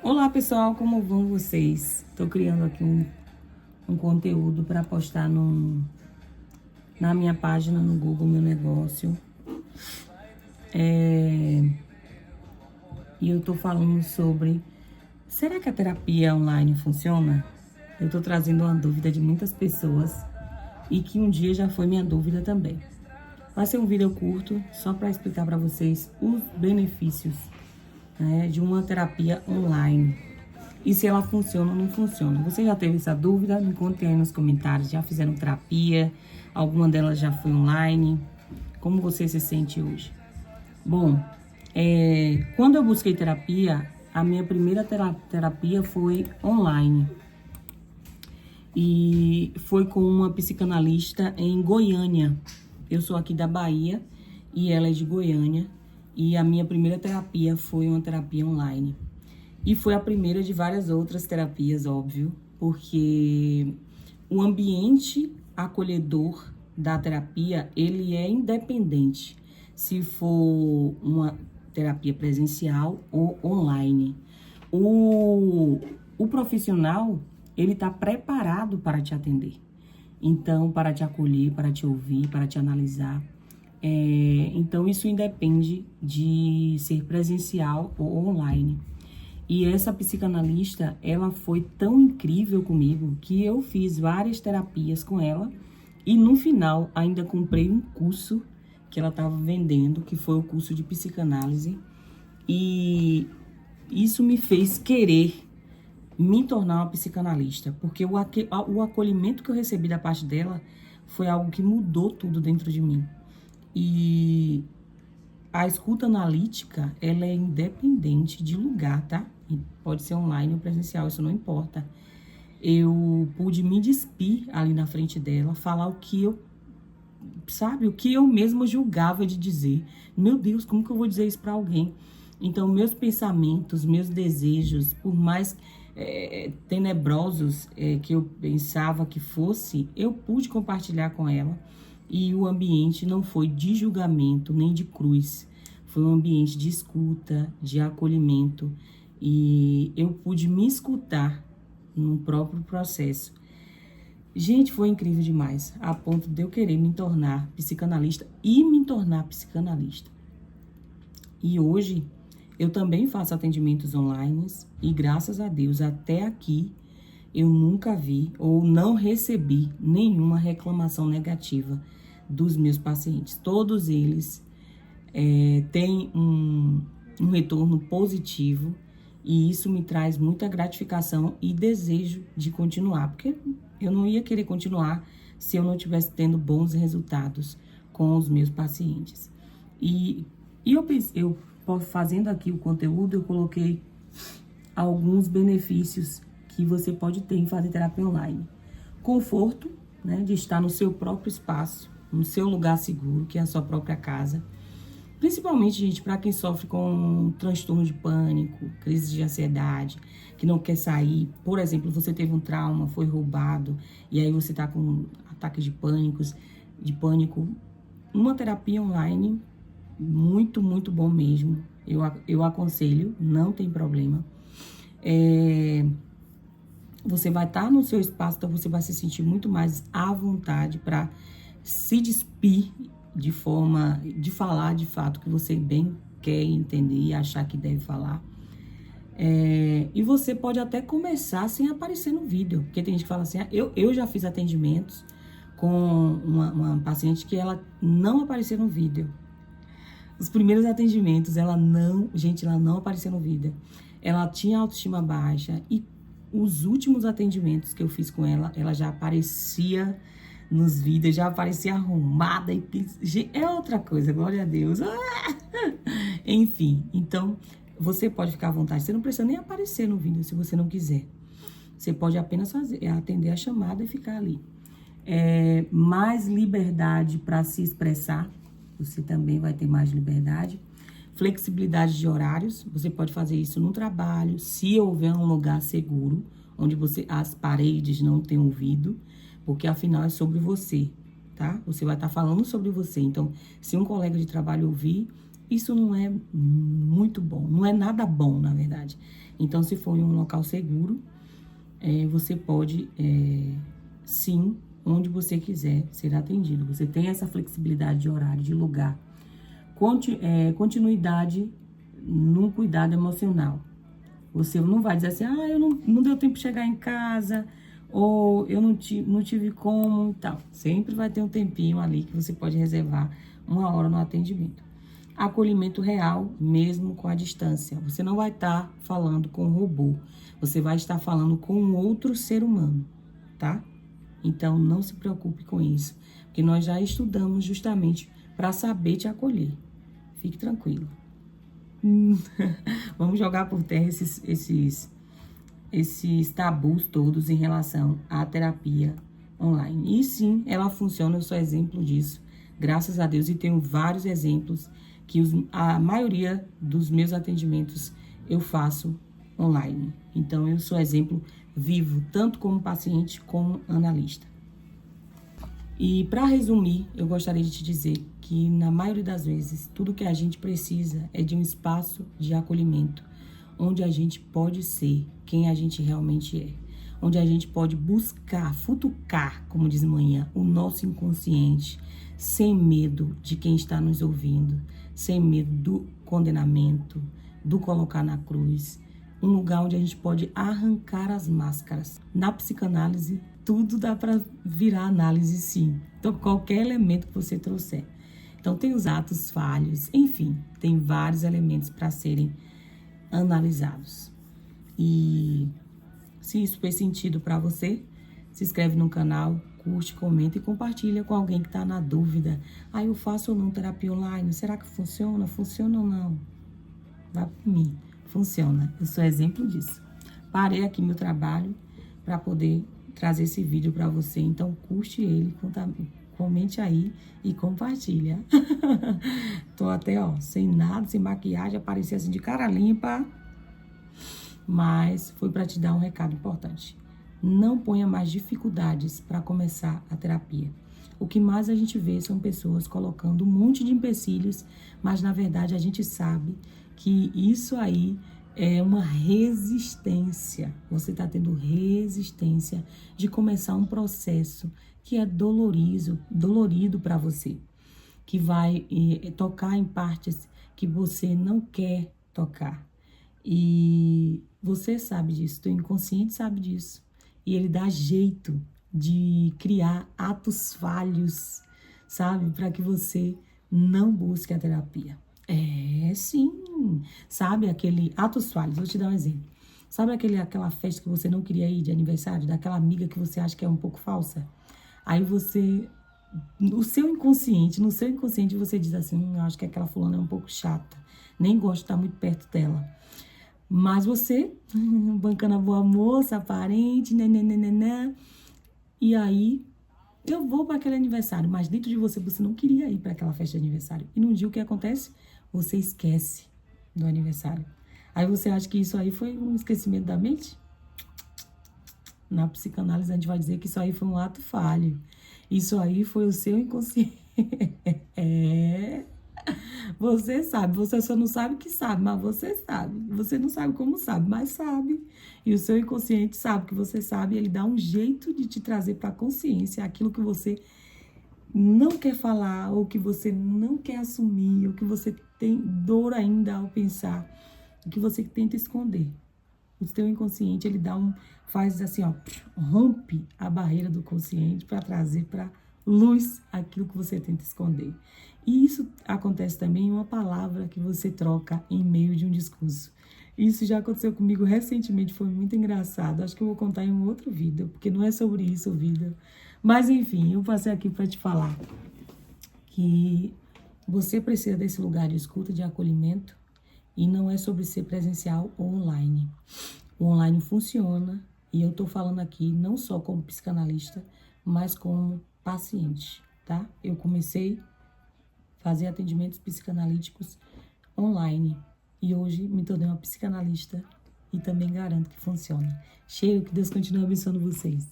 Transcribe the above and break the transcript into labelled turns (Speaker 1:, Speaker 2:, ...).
Speaker 1: Olá pessoal, como vão vocês? Estou criando aqui um conteúdo para postar na minha página no Google Meu Negócio. E eu estou falando sobre, será que a terapia online funciona? Eu estou trazendo uma dúvida de muitas pessoas e que um dia já foi minha dúvida também. Vai ser um vídeo curto só para explicar para vocês os benefícios, né, de uma terapia online. E se ela funciona ou não funciona. Você já teve essa dúvida? Me conte aí nos comentários. Já fizeram terapia? Alguma delas já foi online? Como você se sente hoje? Bom, quando eu busquei terapia, a minha primeira terapia foi online. E foi com uma psicanalista em Goiânia. Eu sou aqui da Bahia e ela é de Goiânia. E a minha primeira terapia foi uma terapia online. E foi a primeira de várias outras terapias, óbvio, porque o ambiente acolhedor da terapia, ele é independente, se for uma terapia presencial ou online. O profissional, ele está preparado para te atender. Então, para te acolher, para te ouvir, para te analisar. Então, isso independe de ser presencial ou online. E essa psicanalista, ela foi tão incrível comigo que eu fiz várias terapias com ela e no final ainda comprei um curso que ela estava vendendo, que foi o curso de psicanálise. E isso me fez querer me tornar uma psicanalista, porque o acolhimento que eu recebi da parte dela foi algo que mudou tudo dentro de mim. E a escuta analítica, ela é independente de lugar, tá? Pode ser online ou presencial, isso não importa. Eu pude me despir ali na frente dela, falar o que eu, sabe, o que eu mesma julgava de dizer. Meu Deus, como que eu vou dizer isso para alguém? Então, meus pensamentos, meus desejos, por mais tenebrosos que eu pensava que fosse, eu pude compartilhar com ela. E o ambiente não foi de julgamento, nem de cruz. Foi um ambiente de escuta, de acolhimento. E eu pude me escutar no próprio processo. Gente, foi incrível demais. A ponto de eu querer me tornar psicanalista e me tornar psicanalista. E hoje, eu também faço atendimentos online. E graças a Deus, até aqui, eu nunca vi ou não recebi nenhuma reclamação negativa dos meus pacientes. Todos eles têm um retorno positivo e isso me traz muita gratificação e desejo de continuar, porque eu não ia querer continuar se eu não estivesse tendo bons resultados com os meus pacientes. E eu fazendo aqui o conteúdo, eu coloquei alguns benefícios que você pode ter em fazer terapia online. Conforto, né, de estar no seu próprio espaço, no seu lugar seguro, que é a sua própria casa. Principalmente, gente, para quem sofre com transtorno de pânico, crise de ansiedade, que não quer sair. Por exemplo, você teve um trauma, foi roubado, e aí você tá com ataques de pânico. Uma terapia online, muito, muito bom mesmo. Eu aconselho, não tem problema. Você vai estar no seu espaço, então você vai se sentir muito mais à vontade para se despir de forma de falar de fato que você bem quer entender e achar que deve falar. E você pode até começar sem aparecer no vídeo, porque tem gente que fala assim, eu já fiz atendimentos com uma paciente que ela não apareceu no vídeo. Os primeiros atendimentos, ela não apareceu no vídeo. Ela tinha autoestima baixa e os últimos atendimentos que eu fiz com ela, ela já aparecia nos vídeos, já aparecia arrumada e é outra coisa, glória a Deus. Enfim, então você pode ficar à vontade, você não precisa nem aparecer no vídeo se você não quiser. Você pode apenas atender a chamada e ficar ali. Mais liberdade para se expressar, você também vai ter mais liberdade. Flexibilidade de horários, você pode fazer isso no trabalho, se houver um lugar seguro, onde as paredes não têm ouvido, porque afinal é sobre você, tá? Você vai estar falando sobre você. Então, se um colega de trabalho ouvir, isso não é muito bom, não é nada bom, na verdade. Então, se for em um local seguro, você pode, sim, onde você quiser ser atendido. Você tem essa flexibilidade de horário, de lugar. Continuidade no cuidado emocional. Você não vai dizer assim, eu não deu tempo de chegar em casa, ou eu não tive como e tal. Sempre vai ter um tempinho ali que você pode reservar 1 hora no atendimento. Acolhimento real, mesmo com a distância. Você não vai estar falando com um robô, você vai estar falando com um outro ser humano, tá? Então, não se preocupe com isso, porque nós já estudamos justamente para saber te acolher. Fique tranquilo. Vamos jogar por terra esses tabus todos em relação à terapia online. E sim, ela funciona, eu sou exemplo disso, graças a Deus, e tenho vários exemplos que a maioria dos meus atendimentos eu faço online. Então, eu sou exemplo vivo, tanto como paciente como analista. E para resumir, eu gostaria de te dizer que na maioria das vezes, tudo que a gente precisa é de um espaço de acolhimento, onde a gente pode ser quem a gente realmente é, onde a gente pode buscar, futucar, como diz manhã, o nosso inconsciente, sem medo de quem está nos ouvindo, sem medo do condenamento, do colocar na cruz, um lugar onde a gente pode arrancar as máscaras. Na psicanálise, tudo dá para virar análise, sim. Então, qualquer elemento que você trouxer. Então, tem os atos falhos, enfim, tem vários elementos para serem analisados. E se isso fez sentido para você, se inscreve no canal, curte, comenta e compartilha com alguém que está na dúvida. Eu faço ou não terapia online? Será que funciona? Funciona ou não? Vai por mim. Funciona. Eu sou exemplo disso. Parei aqui meu trabalho para poder trazer esse vídeo para você. Então, curte ele, comente aí e compartilha. Tô até, sem nada, sem maquiagem, apareci assim de cara limpa. Mas foi para te dar um recado importante. Não ponha mais dificuldades para começar a terapia. O que mais a gente vê são pessoas colocando um monte de empecilhos, mas na verdade a gente sabe que isso aí é uma resistência. Você está tendo resistência de começar um processo que é dolorido para você, que vai tocar em partes que você não quer tocar. E você sabe disso, teu inconsciente sabe disso. E ele dá jeito de criar atos falhos, sabe? Para que você não busque a terapia. Sim. Sabe aquele atos falhos? Vou te dar um exemplo. Sabe aquela festa que você não queria ir de aniversário, daquela amiga que você acha que é um pouco falsa? Aí você, no seu inconsciente você diz assim, eu acho que aquela fulana é um pouco chata, nem gosto de estar muito perto dela. Mas você, bancando a boa moça, aparente, nananana, e aí eu vou para aquele aniversário, mas dentro de você não queria ir para aquela festa de aniversário. E num dia o que acontece? Você esquece do aniversário. Aí você acha que isso aí foi um esquecimento da mente? Na psicanálise a gente vai dizer que isso aí foi um ato falho. Isso aí foi o seu inconsciente. Você sabe, você só não sabe que sabe, mas você sabe. Você não sabe como sabe, mas sabe. E o seu inconsciente sabe que você sabe, ele dá um jeito de te trazer para a consciência aquilo que você não quer falar, ou que você não quer assumir, ou que você tem dor ainda ao pensar, o que você tenta esconder. O seu inconsciente, ele faz assim, rompe a barreira do consciente para trazer para luz aquilo que você tenta esconder. E isso acontece também em uma palavra que você troca em meio de um discurso. Isso já aconteceu comigo recentemente, foi muito engraçado. Acho que eu vou contar em um outro vídeo, porque não é sobre isso o vídeo. Mas enfim, eu passei aqui para te falar que você precisa desse lugar de escuta, de acolhimento, e não é sobre ser presencial ou online. O online funciona, e eu tô falando aqui não só como psicanalista, mas como paciente, tá? Eu comecei a fazer atendimentos psicanalíticos online e hoje me tornei uma psicanalista e também garanto que funciona. Cheiro, que Deus continue abençoando vocês.